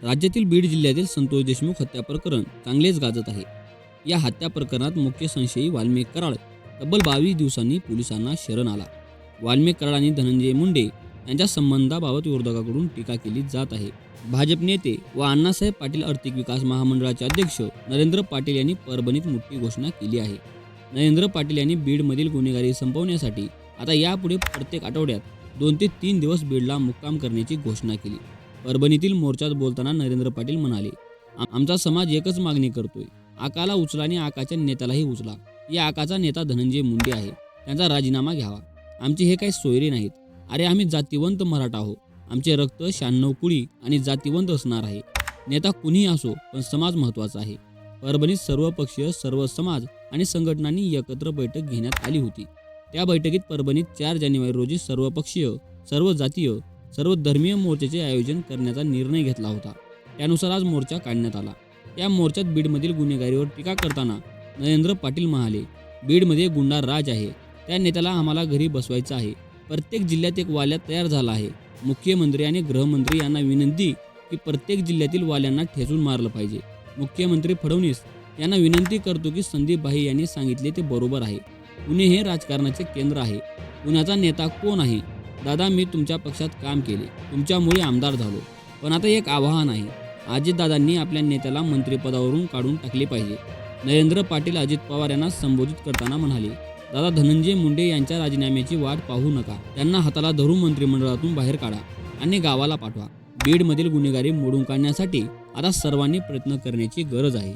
राज्यातील बीड जिल्ह्यातील संतोष देशमुख हत्या प्रकरण चांगलेच गाजत आहे. या हत्या प्रकरणात मुख्य संशयी वाल्मिक कराड तब्बल 22 दिवसांनी पोलिसांना शरण आला. वाल्मिक कराड आणि धनंजय मुंडे यांच्या संबंधाबाबत विरोधकांकडून टीका केली जात आहे. भाजप नेते व अण्णासाहेब पाटील आर्थिक विकास महामंडळाचे अध्यक्ष नरेंद्र पाटील यांनी परभणीत मोठी घोषणा केली आहे. नरेंद्र पाटील यांनी बीडमधील गुन्हेगारी संपवण्यासाठी आता यापुढे प्रत्येक आठवड्यात 2 ते 3 दिवस बीडला मुक्काम करण्याची घोषणा केली. परभणीतील मोर्चात बोलताना नरेंद्र पाटील म्हणाले, आमचा समाज एकच मागणी करतोय, आकाला उचला आणि आकाच्या नेत्यालाही उचला. या आकाचा नेता धनंजय मुंडे आहे, त्यांचा राजीनामा घ्यावा. आमचे हे काही सोयरे नाहीत. अरे आम्ही जातीवंत मराठा आहोत. आमचे रक्त 96 कुळी आणि जातीवंत असणार आहे. नेता कुणीही असो, पण समाज महत्त्वाचा आहे. परभणीत सर्व पक्षीय, सर्व समाज आणि संघटनांनी एकत्र बैठक घेण्यात आली होती. त्या बैठकीत परभणीत 4 जानेवारी रोजी सर्व पक्षीय, सर्व जातीय, सर्व धर्मीय मोर्चाचे आयोजन करण्याचा निर्णय घेतला होता. त्यानुसार आज मोर्चा काढण्यात आला. या मोर्चात बीडमधील गुन्हेगारीवर टीका करताना नरेंद्र पाटील म्हणाले, बीडमध्ये गुंडा राज आहे. त्या नेत्याला आम्हाला घरी बसवायचं आहे. प्रत्येक जिल्ह्यात एक वाल्या तयार झाला आहे. मुख्यमंत्री आणि गृहमंत्री यांना विनंती की प्रत्येक जिल्ह्यातील वाल्यांना ठेचून मारलं पाहिजे. मुख्यमंत्री फडणवीस यांना विनंती करतो की संदीप भाई यांनी सांगितले ते बरोबर आहे. पुणे हे राजकारणाचे केंद्र आहे. पुण्याचा नेता कोण आहे? दादा, मी तुमच्या पक्षात काम केले, तुमच्यामुळे आमदार झालो. पण आता एक आव्हान आहे. अजितदादांनी आपल्या नेत्याला मंत्रिपदावरून काढून टाकले पाहिजे. नरेंद्र पाटील अजित पवार यांना संबोधित करताना म्हणाले, दादा धनंजय मुंडे यांच्या राजीनाम्याची वाट पाहू नका. त्यांना हाताला धरून मंत्रिमंडळातून बाहेर काढा आणि गावाला पाठवा. बीडमधील गुन्हेगारी मोडून काढण्यासाठी आता सर्वांनी प्रयत्न करण्याची गरज आहे.